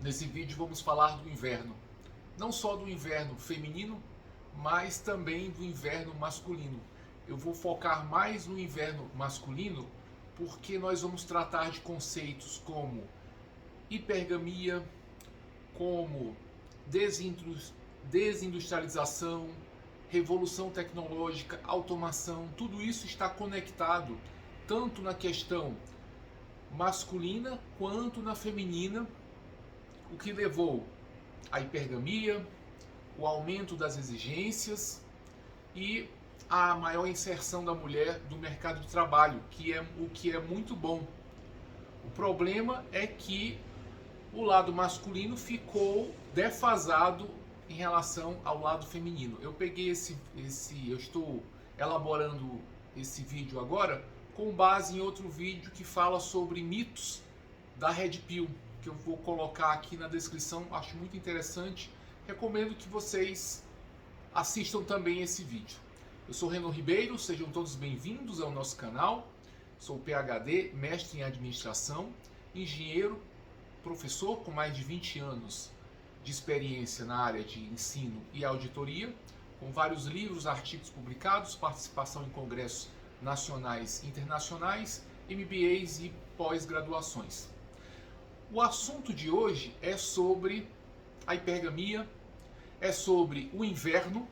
Nesse vídeo vamos falar do inverno. Não só do inverno feminino, mas também do inverno masculino. Eu vou focar mais no inverno masculino porque nós vamos tratar de conceitos como hipergamia, como desindustrialização, revolução tecnológica, automação. Tudo isso está conectado tanto na questão masculina quanto na feminina, o que levou à hipergamia, o aumento das exigências e a maior inserção da mulher no mercado de trabalho, o que é muito bom. O problema é que o lado masculino ficou defasado em relação ao lado feminino. Eu peguei eu estou elaborando esse vídeo agora com base em outro vídeo que fala sobre mitos da Red Pill, que eu vou colocar aqui na descrição. Acho muito interessante. Recomendo que vocês assistam também esse vídeo. Eu sou Renan Ribeiro, sejam todos bem-vindos ao nosso canal. Sou PhD, mestre em administração, engenheiro, professor com mais de 20 anos de experiência na área de ensino e auditoria, com vários livros, artigos publicados, participação em congressos nacionais e internacionais, MBAs e pós-graduações. O assunto de hoje é sobre a hipergamia, é sobre o inverno.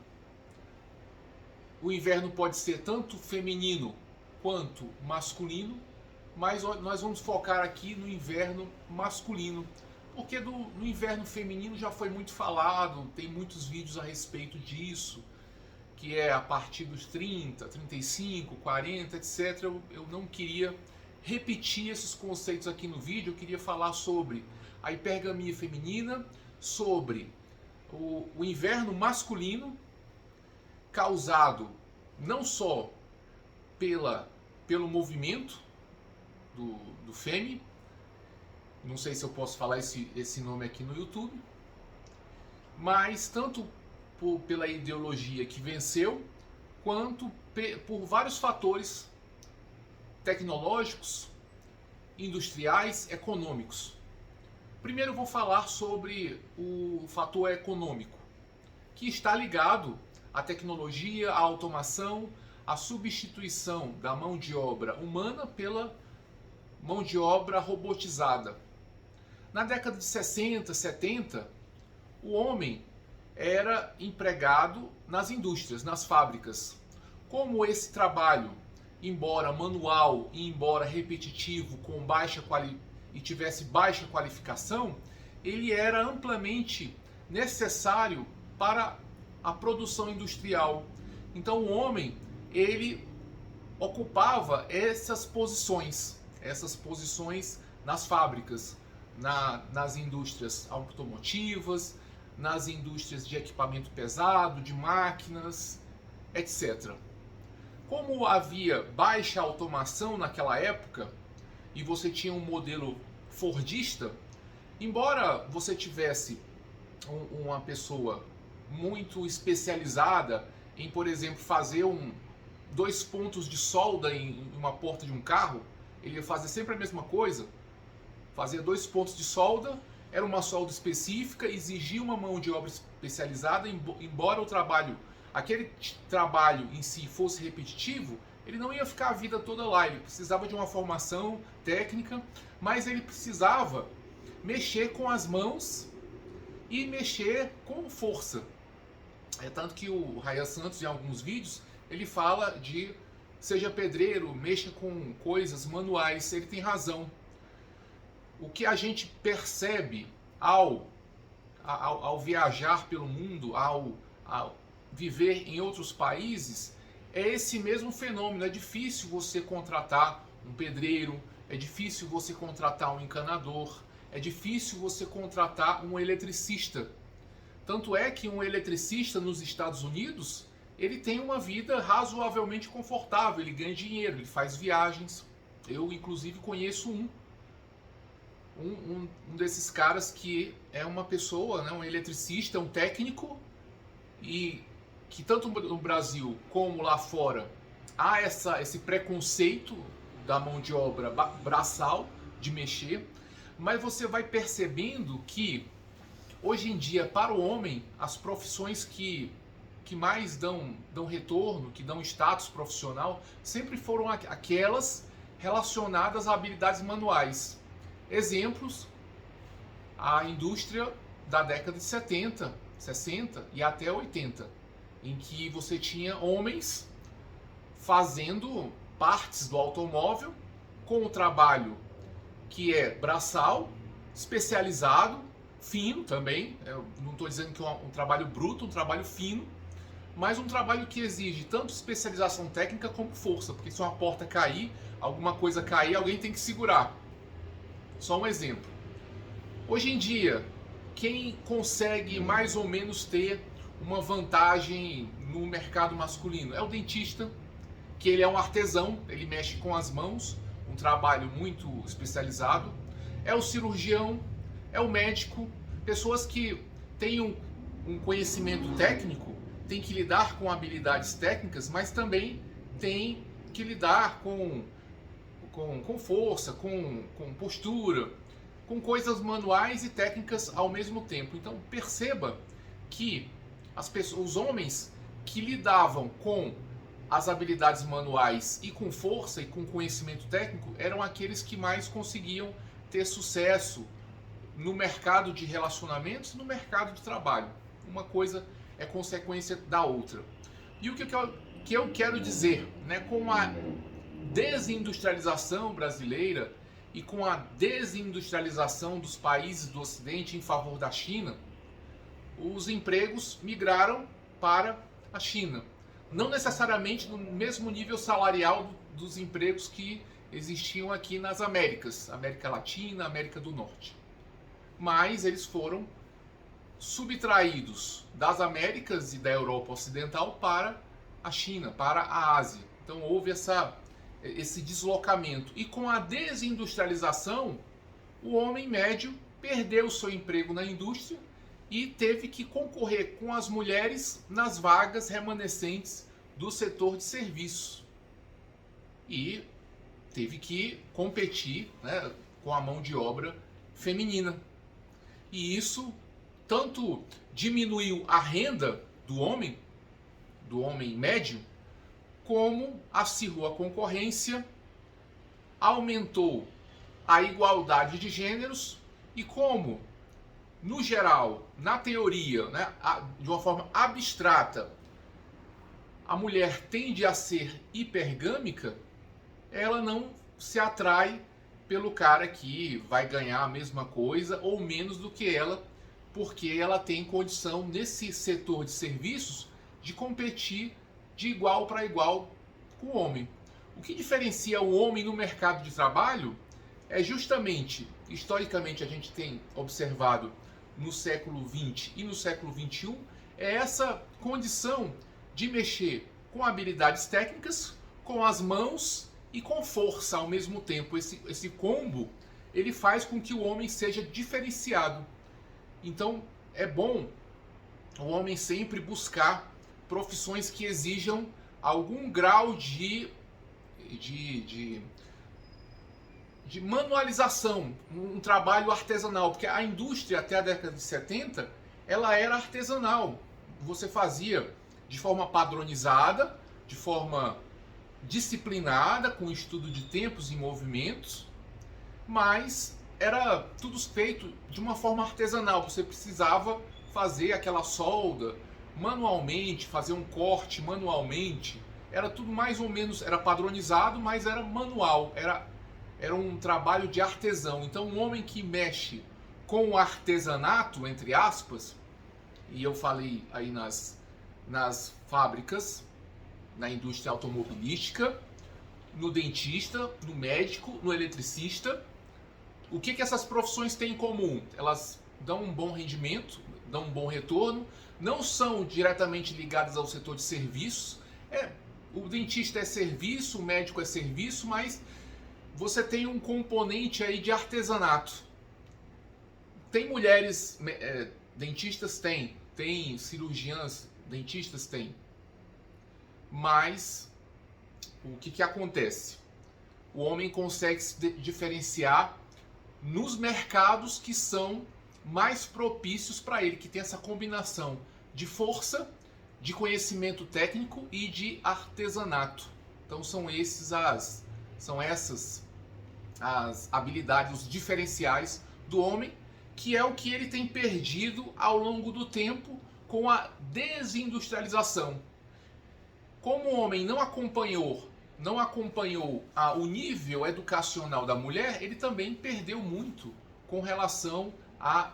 O inverno pode ser tanto feminino quanto masculino, mas nós vamos focar aqui no inverno masculino, porque no inverno feminino já foi muito falado, tem muitos vídeos a respeito disso, que é a partir dos 30, 35, 40, etc. Eu não queria repetir esses conceitos aqui no vídeo, eu queria falar sobre a hipergamia feminina, sobre o inverno masculino, causado não só pelo movimento do FEME, não sei se eu posso falar esse nome aqui no YouTube, mas tanto pela ideologia que venceu, quanto por vários fatores tecnológicos, industriais, econômicos. Primeiro eu vou falar sobre o fator econômico, que está ligado à tecnologia, à automação, à substituição da mão de obra humana pela mão de obra robotizada. Na década de 60, 70, o homem era empregado nas indústrias, nas fábricas. Como esse trabalho, embora manual e embora repetitivo, e tivesse baixa qualificação, ele era amplamente necessário para a produção industrial. Então o homem, ele ocupava essas posições nas fábricas, nas indústrias automotivas, nas indústrias de equipamento pesado, de máquinas, etc. Como havia baixa automação naquela época e você tinha um modelo fordista, embora você tivesse uma pessoa muito especializada em, por exemplo, fazer dois pontos de solda em uma porta de um carro, ele ia fazer sempre a mesma coisa, fazia 2 pontos de solda, era uma solda específica, exigia uma mão de obra especializada, embora aquele trabalho em si fosse repetitivo, ele não ia ficar a vida toda lá, ele precisava de uma formação técnica, mas ele precisava mexer com as mãos e mexer com força. É tanto que o Ryan Santos, em alguns vídeos, ele fala de seja pedreiro, mexa com coisas manuais, ele tem razão. O que a gente percebe ao viajar pelo mundo, ao viver em outros países, é esse mesmo fenômeno. É difícil você contratar um pedreiro, é difícil você contratar um encanador, é difícil você contratar um eletricista. Tanto é que um eletricista nos Estados Unidos, ele tem uma vida razoavelmente confortável, ele ganha dinheiro, ele faz viagens. Eu, inclusive, conheço um desses caras que é uma pessoa, né, um eletricista, um técnico, e que tanto no Brasil como lá fora há esse preconceito da mão de obra braçal, de mexer, mas você vai percebendo que hoje em dia, para o homem, as profissões que mais dão retorno, que dão status profissional, sempre foram aquelas relacionadas a habilidades manuais. Exemplos, a indústria da década de 70, 60 e até 80, em que você tinha homens fazendo partes do automóvel com o trabalho que é braçal, especializado, fino também. Eu não estou dizendo que é um trabalho bruto, um trabalho fino, mas um trabalho que exige tanto especialização técnica como força, porque se uma porta cair, alguma coisa cair, alguém tem que segurar. Só um exemplo. Hoje em dia, quem consegue mais ou menos ter uma vantagem no mercado masculino é o dentista, que ele é um artesão, ele mexe com as mãos, um trabalho muito especializado. É o cirurgião, é o médico, pessoas que têm um conhecimento técnico, têm que lidar com habilidades técnicas, mas também têm que lidar com força, com postura, com coisas manuais e técnicas ao mesmo tempo. Então perceba que os homens que lidavam com as habilidades manuais e com força e com conhecimento técnico eram aqueles que mais conseguiam ter sucesso no mercado de relacionamentos, no mercado de trabalho. Uma coisa é consequência da outra. E o que eu quero dizer, né, com a desindustrialização brasileira e com a desindustrialização dos países do Ocidente em favor da China, os empregos migraram para a China. Não necessariamente no mesmo nível salarial dos empregos que existiam aqui nas Américas, América Latina, América do Norte. Mas eles foram subtraídos das Américas e da Europa Ocidental para a China, para a Ásia. Então houve esse deslocamento. E com a desindustrialização, o homem médio perdeu seu emprego na indústria e teve que concorrer com as mulheres nas vagas remanescentes do setor de serviços. E teve que competir, né, com a mão de obra feminina. E isso tanto diminuiu a renda do homem médio, como acirrou a concorrência, aumentou a igualdade de gêneros e como, no geral, na teoria, né, de uma forma abstrata, a mulher tende a ser hipergâmica, ela não se atrai pelo cara que vai ganhar a mesma coisa ou menos do que ela, porque ela tem condição nesse setor de serviços de competir de igual para igual com o homem. O que diferencia o homem no mercado de trabalho é justamente, historicamente a gente tem observado no século XX e no século XXI, é essa condição de mexer com habilidades técnicas, com as mãos e com força ao mesmo tempo. Esse combo, ele faz com que o homem seja diferenciado. Então é bom o homem sempre buscar profissões que exijam algum grau de manualização, um trabalho artesanal, porque a indústria até a década de 70, ela era artesanal. Você fazia de forma padronizada, de forma disciplinada, com estudo de tempos e movimentos, mas era tudo feito de uma forma artesanal. Você precisava fazer aquela solda manualmente, fazer um corte manualmente. Era tudo mais ou menos, era padronizado, mas era manual, era um trabalho de artesão. Então um homem que mexe com o artesanato, entre aspas, e eu falei aí nas fábricas, na indústria automobilística, no dentista, no médico, no eletricista. O que essas profissões têm em comum? Elas dão um bom rendimento, dão um bom retorno, não são diretamente ligadas ao setor de serviços. O dentista é serviço, o médico é serviço, mas você tem um componente aí de artesanato. Tem mulheres dentistas? Tem cirurgiãs dentistas? Tem. Mas o que acontece? O homem consegue se diferenciar nos mercados que são mais propícios para ele, que tem essa combinação de força, de conhecimento técnico e de artesanato. Então são essas as habilidades, os diferenciais do homem, que é o que ele tem perdido ao longo do tempo com a desindustrialização. Como o homem não acompanhou o nível educacional da mulher, ele também perdeu muito com relação à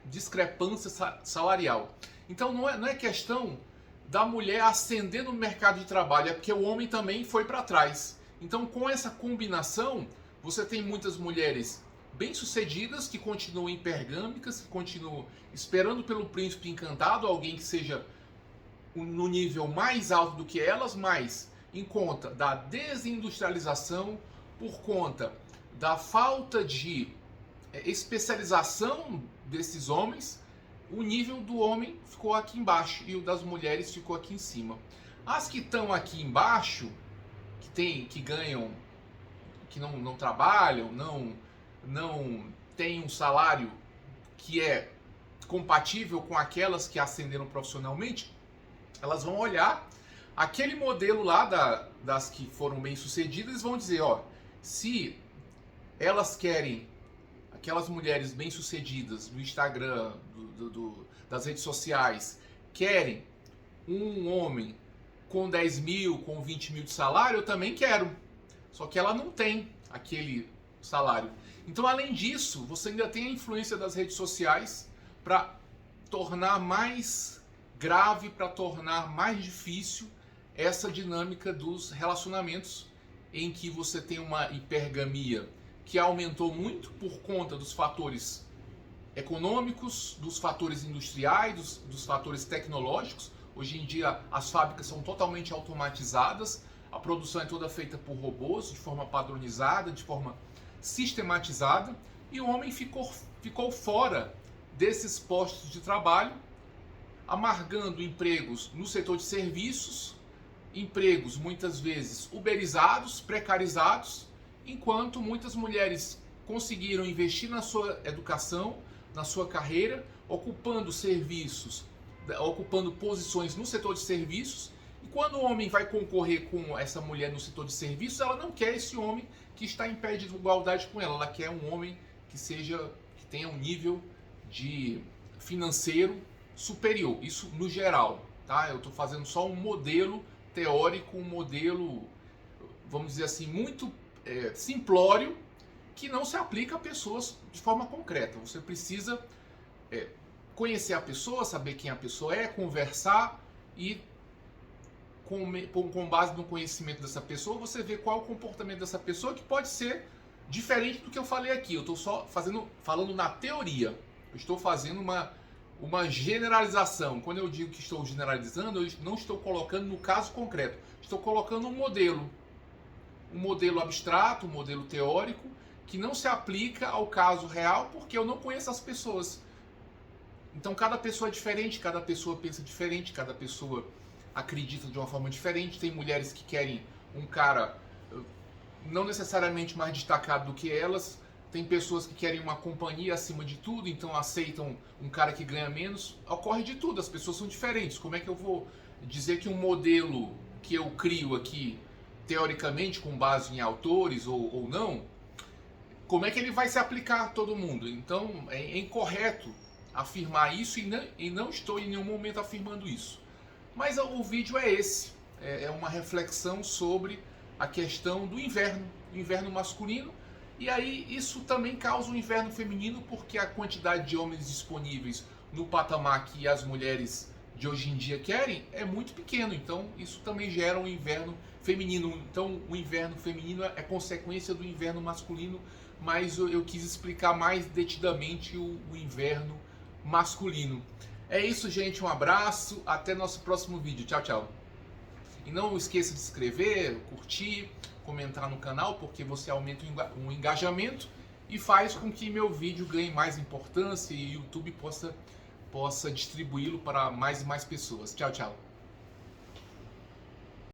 discrepância salarial. Então não é questão da mulher ascender no mercado de trabalho, é porque o homem também foi para trás. Então, com essa combinação, você tem muitas mulheres bem-sucedidas que continuam hipergâmicas, que continuam esperando pelo príncipe encantado, alguém que seja no nível mais alto do que elas, mas em conta da desindustrialização, por conta da falta de especialização desses homens, o nível do homem ficou aqui embaixo e o das mulheres ficou aqui em cima. As que estão aqui embaixo, que ganham, que não trabalham, não têm um salário que é compatível com aquelas que ascenderam profissionalmente, elas vão olhar aquele modelo lá das que foram bem-sucedidas e vão dizer, ó, se elas querem, aquelas mulheres bem-sucedidas do Instagram, das redes sociais, querem um homem com 10 mil, com 20 mil de salário, eu também quero. Só que ela não tem aquele salário. Então, além disso, você ainda tem a influência das redes sociais para tornar mais grave, para tornar mais difícil essa dinâmica dos relacionamentos, em que você tem uma hipergamia que aumentou muito por conta dos fatores econômicos, dos fatores industriais, dos fatores tecnológicos. Hoje em dia as fábricas são totalmente automatizadas, a produção é toda feita por robôs, de forma padronizada, de forma sistematizada, e o homem ficou fora desses postos de trabalho, amargando empregos no setor de serviços, empregos muitas vezes uberizados, precarizados, enquanto muitas mulheres conseguiram investir na sua educação, na sua carreira, ocupando serviços, ocupando posições no setor de serviços, e quando o homem vai concorrer com essa mulher no setor de serviços, ela não quer esse homem que está em pé de igualdade com ela quer um homem que tenha um nível de financeiro superior, isso no geral, tá? Eu estou fazendo só um modelo teórico, um modelo, vamos dizer assim, muito simplório, que não se aplica a pessoas de forma concreta. Você precisa conhecer a pessoa, saber quem a pessoa é, conversar e com base no conhecimento dessa pessoa, você vê qual é o comportamento dessa pessoa, que pode ser diferente do que eu falei aqui. Eu estou só falando na teoria. Eu estou fazendo uma generalização. Quando eu digo que estou generalizando, eu não estou colocando no caso concreto. Estou colocando um modelo abstrato, um modelo teórico, que não se aplica ao caso real, porque eu não conheço as pessoas. Então cada pessoa é diferente, cada pessoa pensa diferente, cada pessoa acredita de uma forma diferente. Tem mulheres que querem um cara não necessariamente mais destacado do que elas. Tem pessoas que querem uma companhia acima de tudo, então aceitam um cara que ganha menos. Ocorre de tudo, as pessoas são diferentes. Como é que eu vou dizer que um modelo que eu crio aqui, teoricamente, com base em autores ou não, como é que ele vai se aplicar a todo mundo? Então é incorreto afirmar isso, e não estou em nenhum momento afirmando isso. Mas o vídeo é esse, é uma reflexão sobre a questão do inverno masculino, e aí isso também causa um inverno feminino, porque a quantidade de homens disponíveis no patamar que as mulheres de hoje em dia querem é muito pequeno, então isso também gera um inverno feminino. Então o inverno feminino é consequência do inverno masculino, mas eu quis explicar mais detidamente o inverno masculino. É isso, gente, um abraço, até nosso próximo vídeo, tchau, tchau. E não esqueça de se inscrever, curtir, comentar no canal, porque você aumenta o engajamento e faz com que meu vídeo ganhe mais importância e o YouTube possa distribuí-lo para mais e mais pessoas. Tchau, tchau.